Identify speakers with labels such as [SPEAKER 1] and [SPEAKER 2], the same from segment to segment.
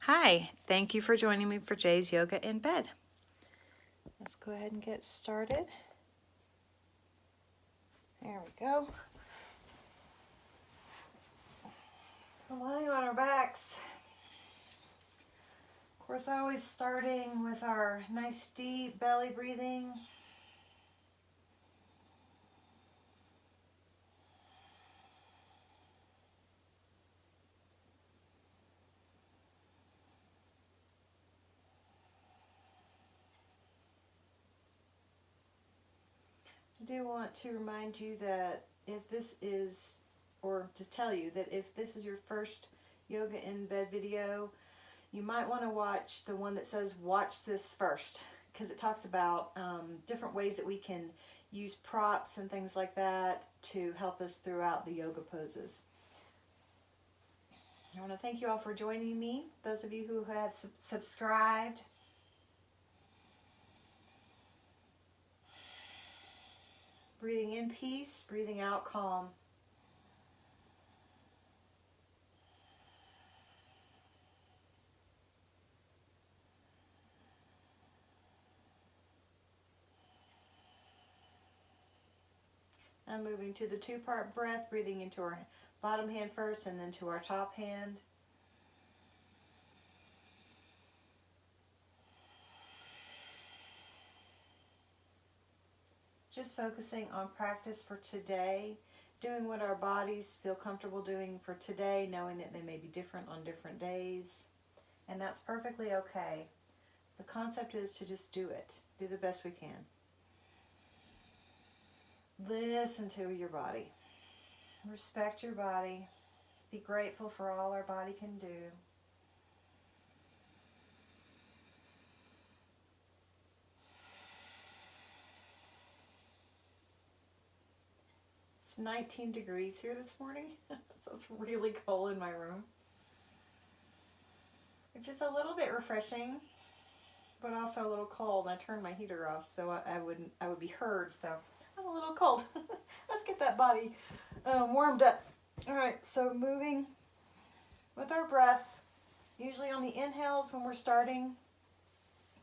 [SPEAKER 1] Hi, thank you for joining me for Jay's Yoga in Bed. Let's go ahead and get started. There we go. We're lying on our backs. Of course, always starting with our nice deep belly breathing. I do want to remind you that if this is, or just tell you that if this is your first Yoga in Bed video, you might want to watch the one that says watch this first, because it talks about different ways that we can use props and things like that to help us throughout the yoga poses. I want to thank you all for joining me, those of you who have subscribed. Breathing in peace, breathing out calm. I'm moving to the two-part breath, breathing into our bottom hand first and then to our top hand. Just focusing on practice for today, doing what our bodies feel comfortable doing for today, knowing that they may be different on different days. And that's perfectly okay. The concept is to just do it, do the best we can. Listen to your body. Respect your body. Be grateful for all our body can do. It's 19 degrees here this morning, so it's really cold in my room, which is a little bit refreshing, but also a little cold. I turned my heater off so I would be heard, so I'm a little cold. Let's get that body warmed up. All right, so moving with our breath, usually on the inhales when we're starting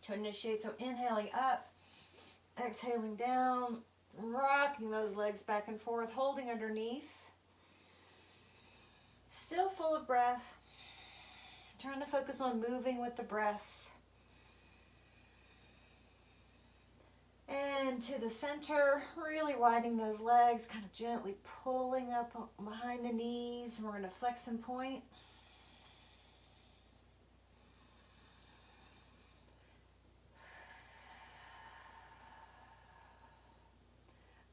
[SPEAKER 1] to initiate, so inhaling up, exhaling down, rocking those legs back and forth, holding underneath, still full of breath, trying to focus on moving with the breath. And to the center, really widening those legs, kind of gently pulling up behind the knees. We're going to flex and point.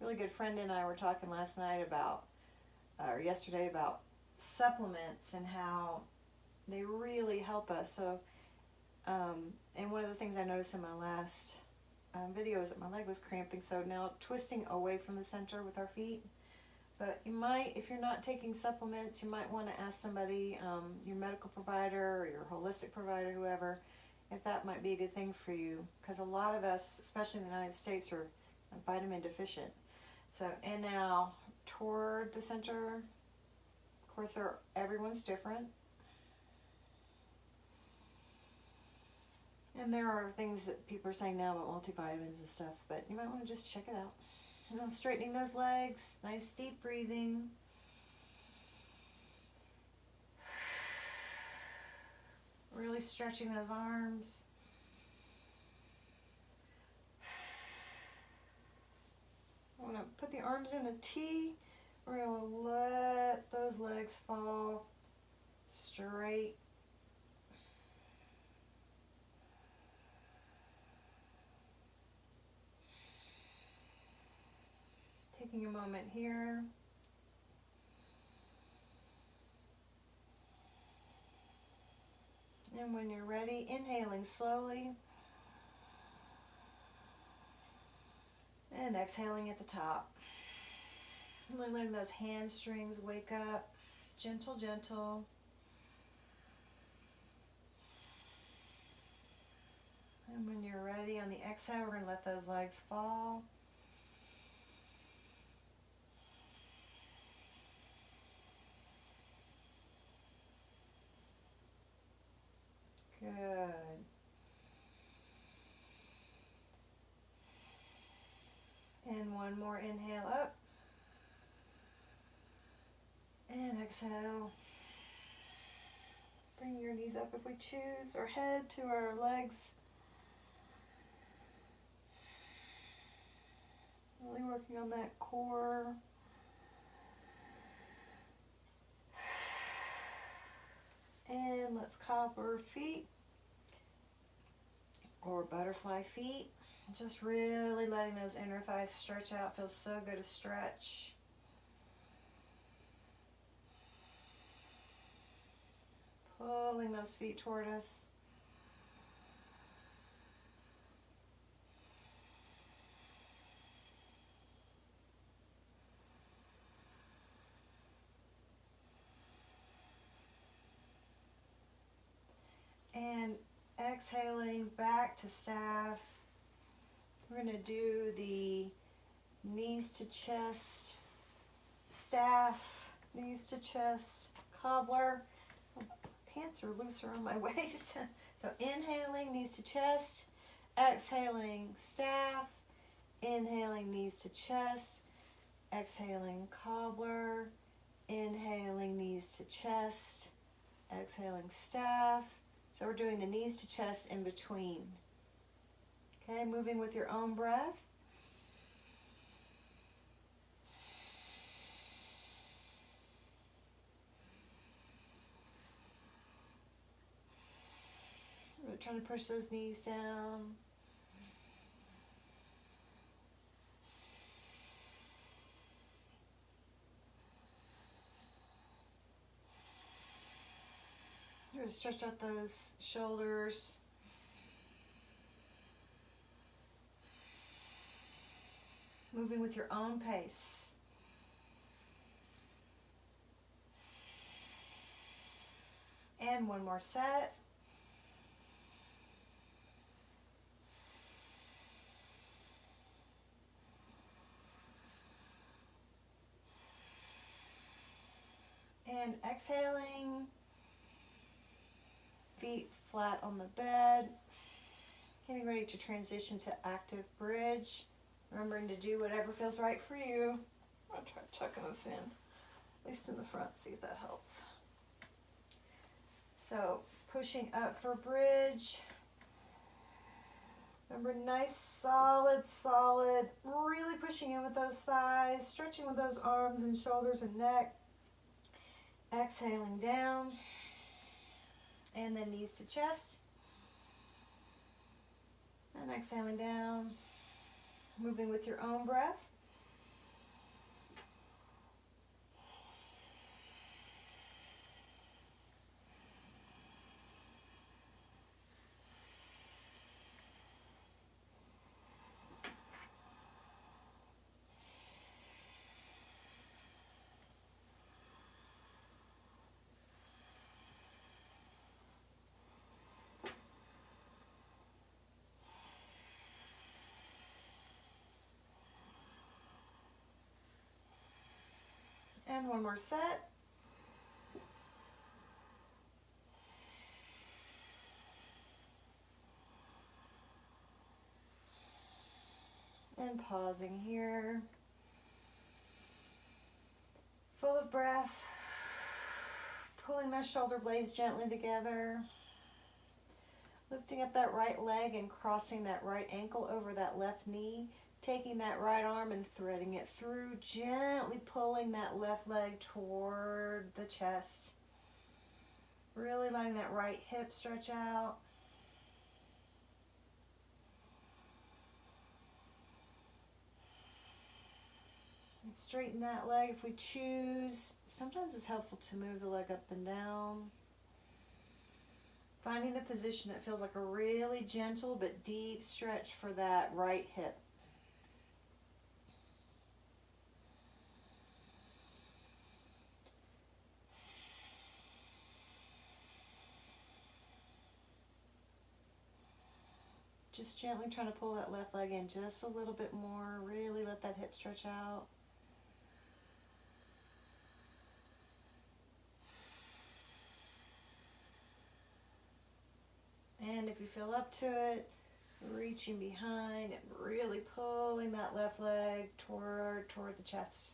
[SPEAKER 1] Really good friend and I were talking last night about, or yesterday, about supplements and how they really help us. So, and one of the things I noticed in my last video is that my leg was cramping, so now twisting away from the center with our feet. But you might, if you're not taking supplements, you might want to ask somebody, your medical provider or your holistic provider, whoever, if that might be a good thing for you. Because a lot of us, especially in the United States, are vitamin deficient. So, and now toward the center, of course, everyone's different. And there are things that people are saying now about multivitamins and stuff, but you might want to just check it out. And then straightening those legs, nice deep breathing. Really stretching those arms. I want to put the arms in a T. We're going to let those legs fall straight. Taking a moment here. And when you're ready, inhaling slowly. And exhaling at the top. Really letting those hamstrings wake up. Gentle, gentle. And when you're ready, on the exhale, we're going to let those legs fall. one more inhale up. And exhale. Bring your knees up if we choose, or head to our legs. Really working on that core. And let's cobbler feet or butterfly feet. Just really letting those inner thighs stretch out. Feels so good to stretch. Pulling those feet toward us. And exhaling back to staff. We're going to do the knees to chest, staff, knees to chest, cobbler. Pants are looser on my waist. So inhaling, knees to chest, exhaling, staff, inhaling, knees to chest, exhaling, cobbler, inhaling, knees to chest, exhaling, staff. So we're doing the knees to chest in between. Okay, moving with your own breath. We're trying to push those knees down. You're going to stretch out those shoulders. Moving with your own pace. And one more set. And exhaling. Feet flat on the bed. Getting ready to transition to active bridge. Remembering to do whatever feels right for you. I'll try tucking this in, at least in the front, see if that helps. So pushing up for bridge. Remember, nice, solid, really pushing in with those thighs, stretching with those arms and shoulders and neck. Exhaling down, and then knees to chest. And exhaling down, moving with your own breath. And one more set. And pausing here. Full of breath. Pulling those shoulder blades gently together. Lifting up that right leg and crossing that right ankle over that left knee. Taking that right arm and threading it through, gently pulling that left leg toward the chest. Really letting that right hip stretch out. And straighten that leg if we choose. Sometimes it's helpful to move the leg up and down. Finding the position that feels like a really gentle but deep stretch for that right hip. Just gently trying to pull that left leg in just a little bit more. Really let that hip stretch out. And if you feel up to it, reaching behind and really pulling that left leg toward the chest.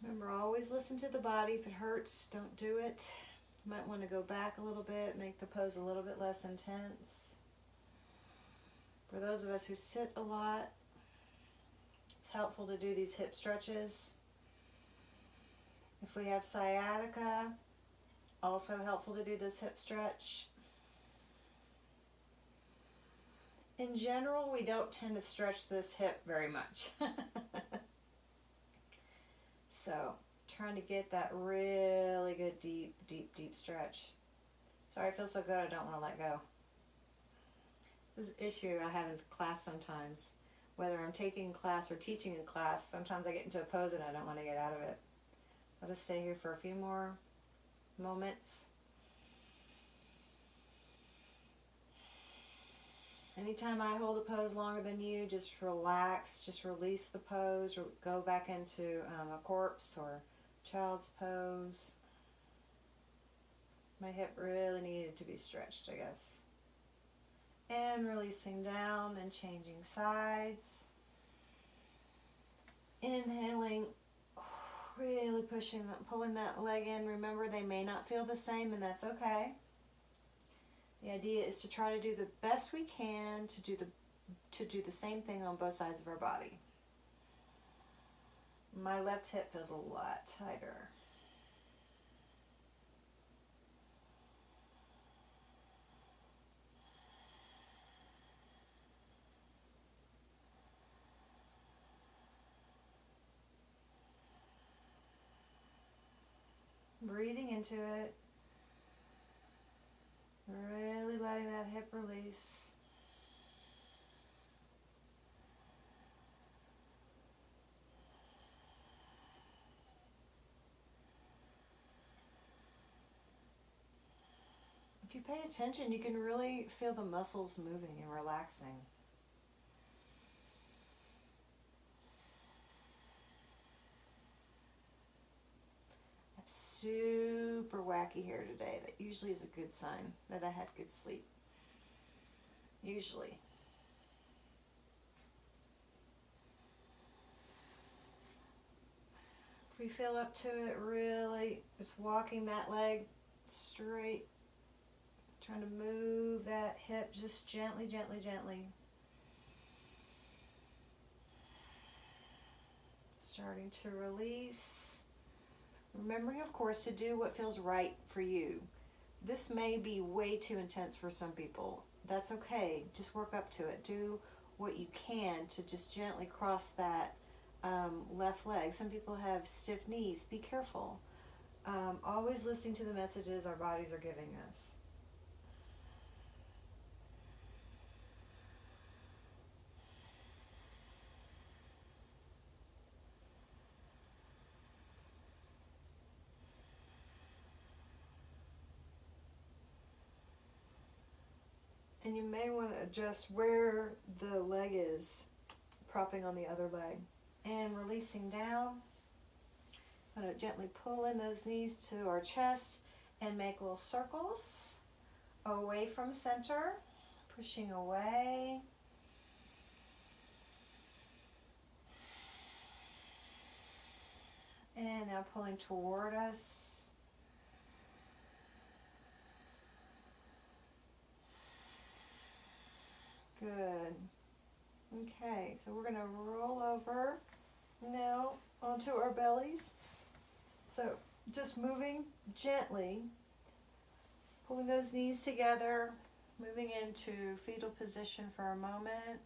[SPEAKER 1] Remember, always listen to the body. If it hurts, don't do it. You might want to go back a little bit, make the pose a little bit less intense. For those of us who sit a lot, it's helpful to do these hip stretches. If we have sciatica, also helpful to do this hip stretch. In general, we don't tend to stretch this hip very much. So, trying to get that really good deep stretch. Sorry, I feel so good I don't want to let go. This is an issue I have in class sometimes. Whether I'm taking class or teaching in class, sometimes I get into a pose and I don't want to get out of it. I'll just stay here for a few more moments. Anytime I hold a pose longer than you, just relax, just release the pose, or go back into a corpse or child's pose. My hip really needed to be stretched, I guess. And releasing down and changing sides. Inhaling, really pushing, pulling that leg in. Remember, they may not feel the same, and that's okay. The idea is to try to do the best we can to do the same thing on both sides of our body. My left hip feels a lot tighter. Breathing into it. Really letting that hip release. If you pay attention, you can really feel the muscles moving and relaxing. I'm super wacky hair today. That usually is a good sign that I had good sleep. Usually. If we feel up to it, really just walking that leg straight. Trying to move that hip just gently, gently, gently. Starting to release. Remembering, of course, to do what feels right for you. This may be way too intense for some people. That's okay. Just work up to it. Do what you can to just gently cross that left leg. Some people have stiff knees. Be careful. Always listening to the messages our bodies are giving us. And you may want to adjust where the leg is propping on the other leg. And releasing down. I'm going to gently pull in those knees to our chest and make little circles away from center. Pushing away. And now pulling toward us. Good. Okay, so we're going to roll over now onto our bellies. So just moving gently, pulling those knees together, moving into fetal position for a moment.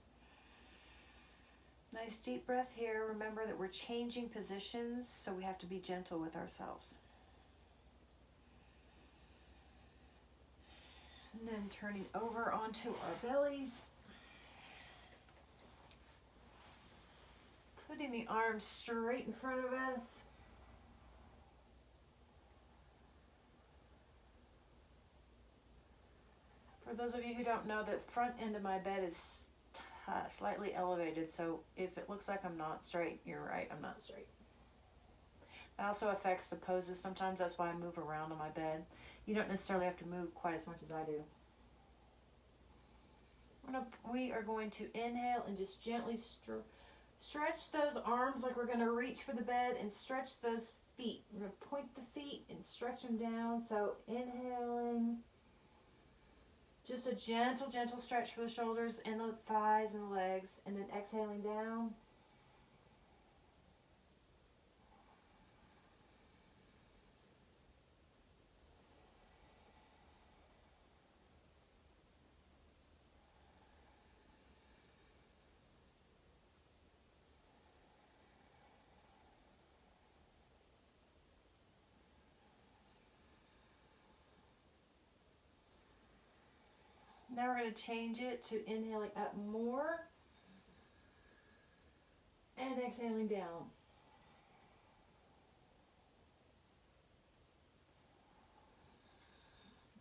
[SPEAKER 1] Nice deep breath here. Remember that we're changing positions, so we have to be gentle with ourselves. And then turning over onto our bellies. Putting the arms straight in front of us. For those of you who don't know, the front end of my bed is slightly elevated, so if it looks like I'm not straight, you're right, I'm not straight. It also affects the poses sometimes. That's why I move around on my bed. You don't necessarily have to move quite as much as I do. We are going to inhale and just gently stretch those arms like we're going to reach for the bed, and stretch those feet. We're going to point the feet and stretch them down. So inhaling, just a gentle, gentle stretch for the shoulders and the thighs and the legs, and then exhaling down. Now we're going to change it to inhaling up more and exhaling down.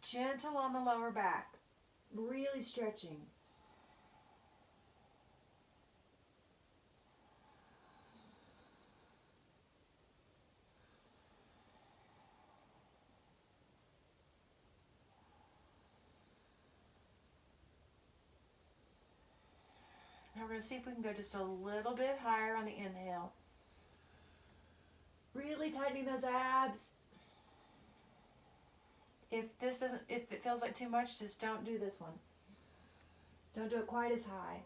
[SPEAKER 1] Gentle on the lower back, really stretching. Now we're going to see if we can go just a little bit higher on the inhale. Really tightening those abs. If it feels like too much, just don't do this one. Don't do it quite as high.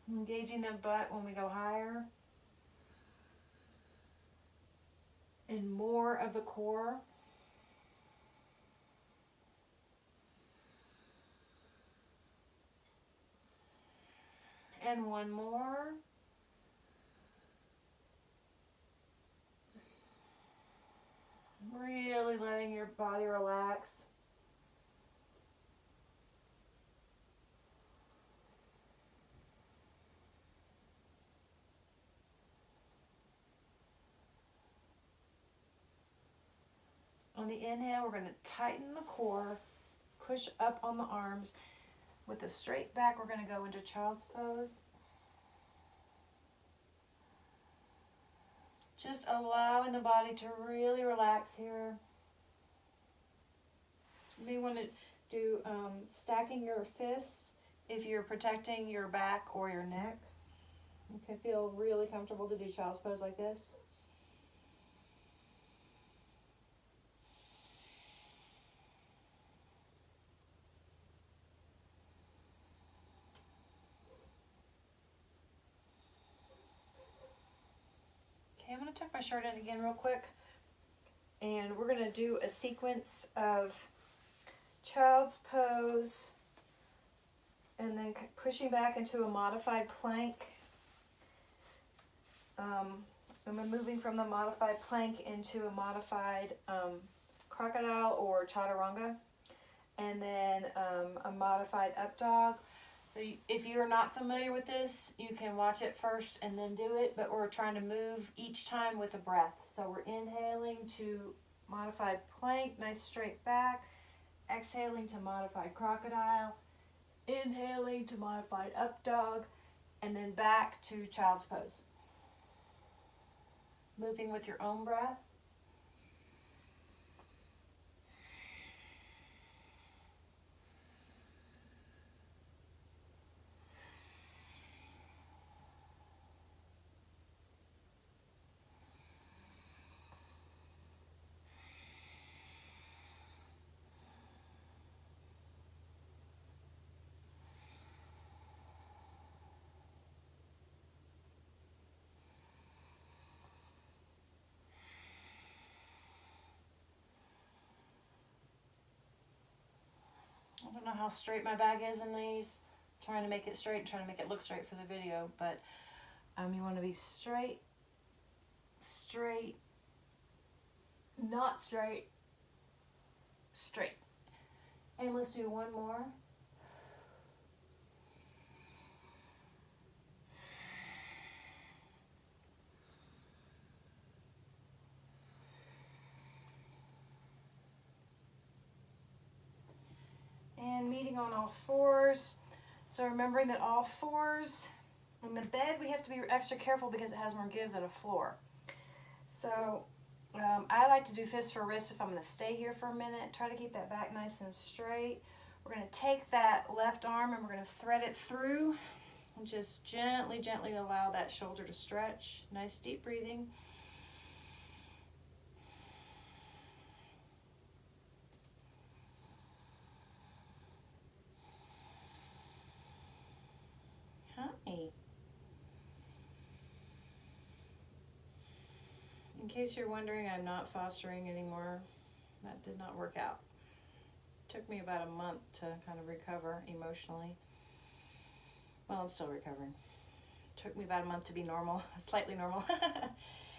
[SPEAKER 1] Engaging the butt when we go higher. And more of the core. And one more. Really letting your body relax. On the inhale, we're going to tighten the core, push up on the arms. With a straight back, we're going to go into child's pose. Just allowing the body to really relax here. You may want to do stacking your fists if you're protecting your back or your neck. You can feel really comfortable to do child's pose like this. I'm going to tuck my shirt in again real quick, and we're going to do a sequence of child's pose and then pushing back into a modified plank. I'm moving from the modified plank into a modified crocodile or chaturanga, and then a modified up dog. So if you're not familiar with this, you can watch it first and then do it, but we're trying to move each time with a breath. So we're inhaling to modified plank, nice straight back, exhaling to modified crocodile, inhaling to modified up dog, and then back to child's pose. Moving with your own breath. I don't know how straight my back is in these. I'm trying to make it straight and trying to make it look straight for the video, but you want to be straight, straight, not straight, straight. And let's do one more. And meeting on all fours. So remembering that all fours, in the bed we have to be extra careful because it has more give than a floor. So I like to do fists for wrists if I'm going to stay here for a minute. Try to keep that back nice and straight. We're going to take that left arm and we're going to thread it through and just gently, gently allow that shoulder to stretch. Nice deep breathing. Hi. In case you're wondering, I'm not fostering anymore. That did not work out. Took me about a month to kind of recover emotionally. Well, I'm still recovering. Took me about a month to be normal, slightly normal.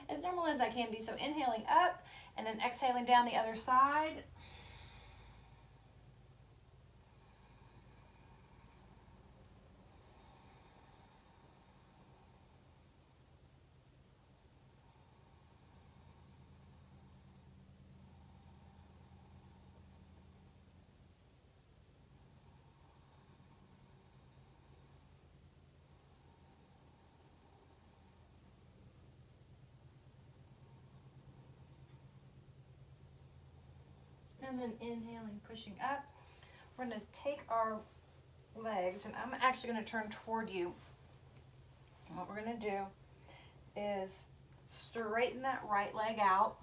[SPEAKER 1] As normal as I can be. So inhaling up and then exhaling down the other side. And then inhaling, pushing up. We're going to take our legs, and I'm actually going to turn toward you. And what we're going to do is straighten that right leg out.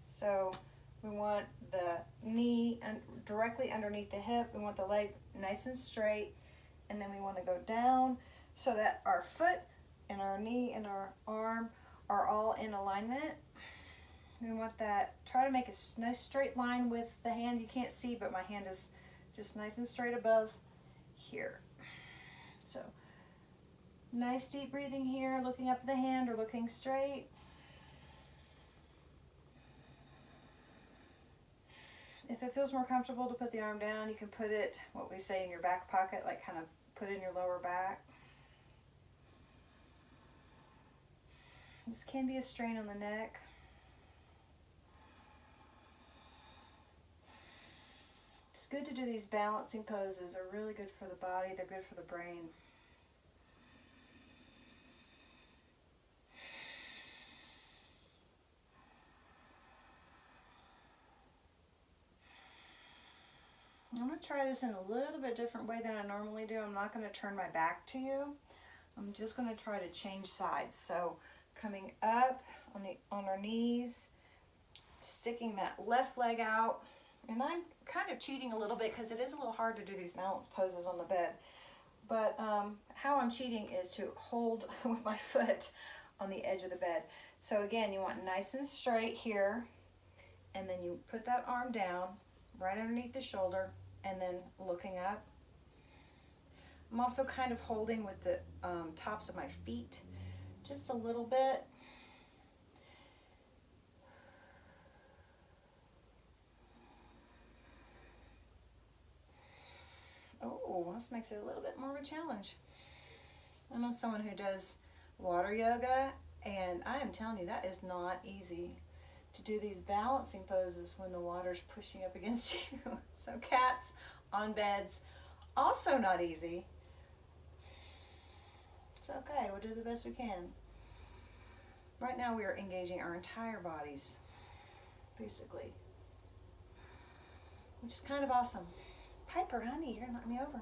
[SPEAKER 1] So we want the knee directly underneath the hip. We want the leg nice and straight. And then we want to go down so that our foot and our knee and our arm are all in alignment. We want that, try to make a nice straight line with the hand. You can't see, but my hand is just nice and straight above here. So nice deep breathing here, looking up at the hand or looking straight. If it feels more comfortable to put the arm down, you can put it, what we say, in your back pocket, like kind of put it in your lower back. This can be a strain on the neck. It's good to do these balancing poses. They're really good for the body. They're good for the brain. I'm going to try this in a little bit different way than I normally do. I'm not going to turn my back to you. I'm just going to try to change sides. So coming up on our knees, sticking that left leg out. And I'm kind of cheating a little bit because it is a little hard to do these balance poses on the bed. But how I'm cheating is to hold with my foot on the edge of the bed. So again, you want nice and straight here. And then you put that arm down right underneath the shoulder and then looking up. I'm also kind of holding with the tops of my feet just a little bit. Oh, this makes it a little bit more of a challenge. I know someone who does water yoga, and I am telling you, that is not easy to do these balancing poses when the water's pushing up against you. So cats on beds, also not easy. It's okay, we'll do the best we can. Right now we are engaging our entire bodies, basically, which is kind of awesome. Piper, honey, you're gonna knock me over.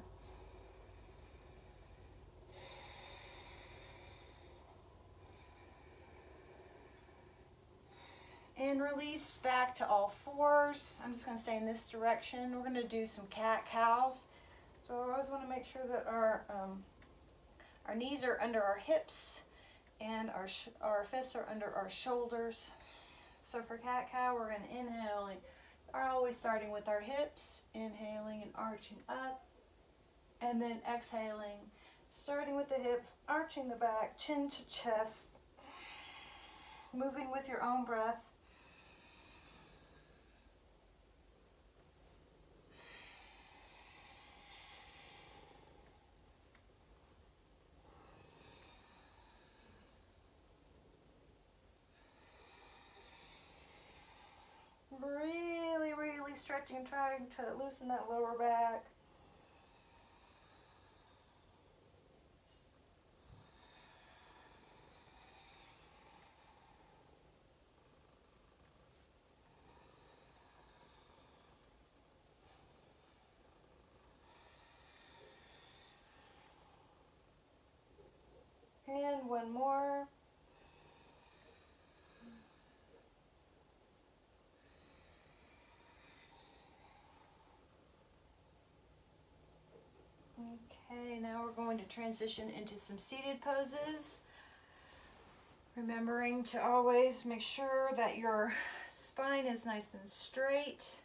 [SPEAKER 1] And release back to all fours. I'm just gonna stay in this direction. We're gonna do some cat-cows. So I always wanna make sure that our knees are under our hips and our fists are under our shoulders. So for cat-cow, we're gonna inhale, are always starting with our hips, inhaling and arching up, and then exhaling, starting with the hips, arching the back, chin to chest, moving with your own breath. Really, really stretching, trying to loosen that lower back. And one more. Okay, now we're going to transition into some seated poses. Remembering to always make sure that your spine is nice and straight,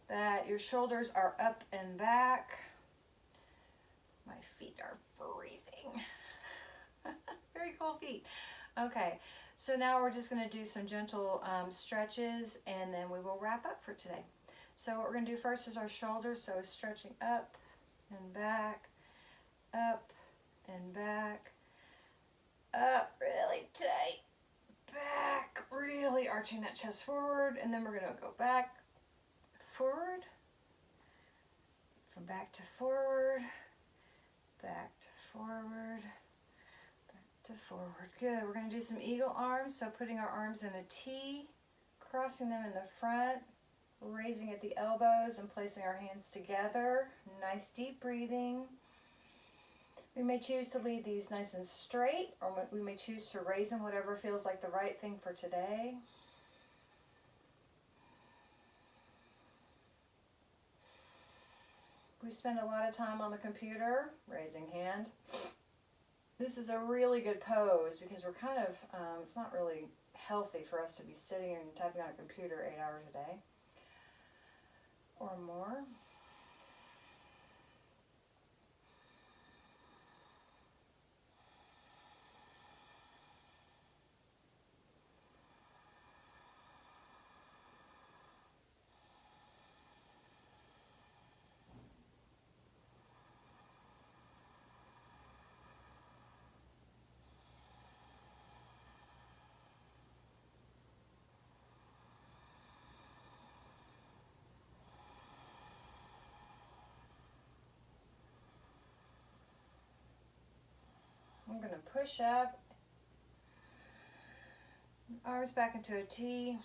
[SPEAKER 1] that your shoulders are up and back. My feet are freezing. Very cold feet. Okay, so now we're just going to do some gentle stretches, and then we will wrap up for today. So what we're going to do first is our shoulders, so stretching up and back, up and back, up really tight, back, really arching that chest forward, and then we're going to go back, forward, from back to forward, back to forward, back to forward. Good. We're going to do some eagle arms, so putting our arms in a T, crossing them in the front, raising at the elbows and placing our hands together. Nice deep breathing. We may choose to lead these nice and straight, or we may choose to raise them, whatever feels like the right thing for today. We spend a lot of time on the computer, raising hand. This is a really good pose because we're kind of, it's not really healthy for us to be sitting and typing on a computer 8 hours a day or more. I'm going to push up, arms back into a T,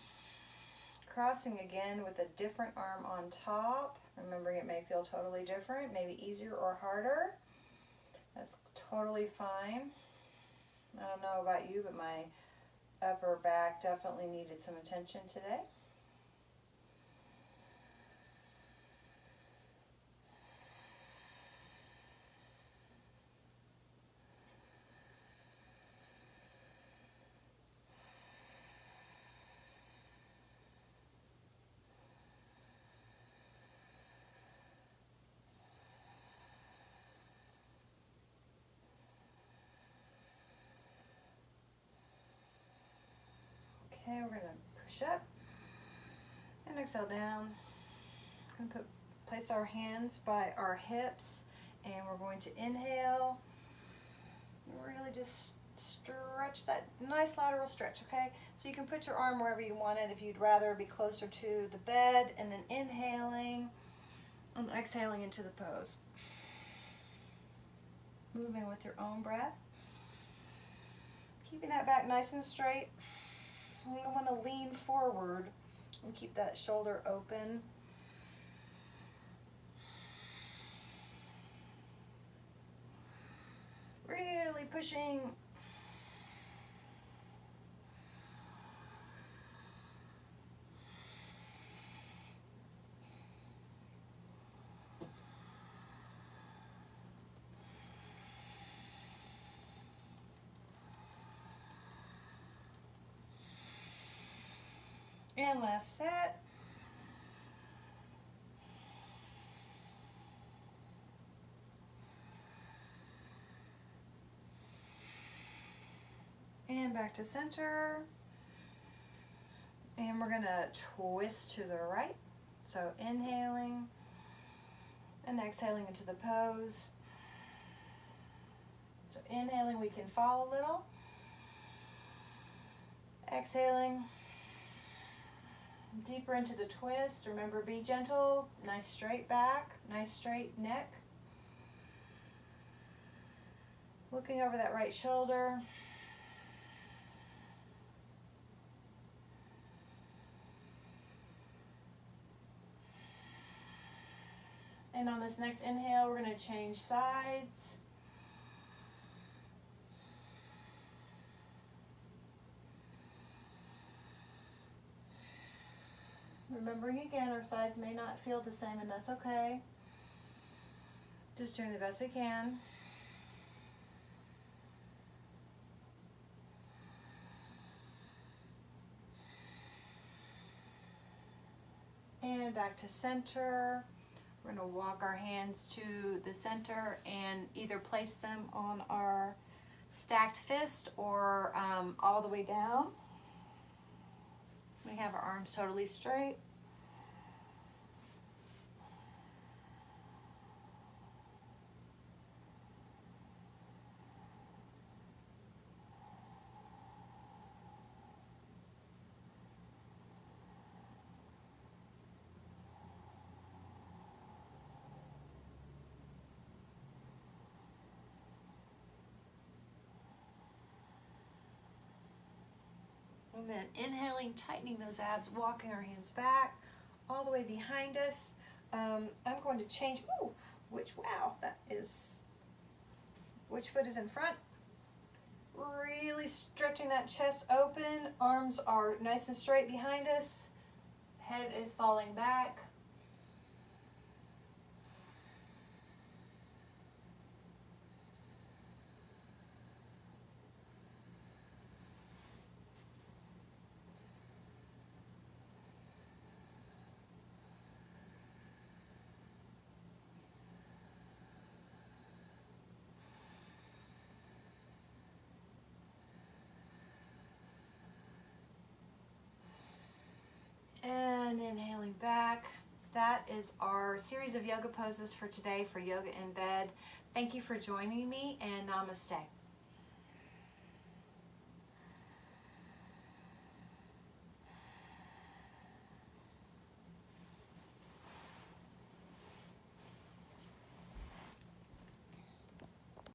[SPEAKER 1] crossing again with a different arm on top. Remembering it may feel totally different, maybe easier or harder. That's totally fine. I don't know about you, but my upper back definitely needed some attention today. Okay, we're going to push up and exhale down. We're going to place our hands by our hips, and we're going to inhale. Really just stretch that nice lateral stretch, okay? So you can put your arm wherever you want it if you'd rather be closer to the bed, and then inhaling and exhaling into the pose. Moving with your own breath. Keeping that back nice and straight. You want to lean forward and keep that shoulder open. Really pushing. And last set. And back to center. And we're going to twist to the right. So inhaling and exhaling into the pose. So inhaling, we can fall a little. Exhaling, deeper into the twist. Remember, be gentle. Nice straight back, nice straight neck. Looking over that right shoulder. And on this next inhale, we're going to change sides. Remembering again, our sides may not feel the same, and that's okay. Just doing the best we can. And back to center. We're going to walk our hands to the center and either place them on our stacked fist or all the way down. We have our arms totally straight. And then inhaling, tightening those abs, walking our hands back all the way behind us. I'm going to change, which foot is in front? Really stretching that chest open. Arms are nice and straight behind us. Head is falling back. And inhaling back. That is our series of yoga poses for today for yoga in bed. Thank you for joining me, and namaste.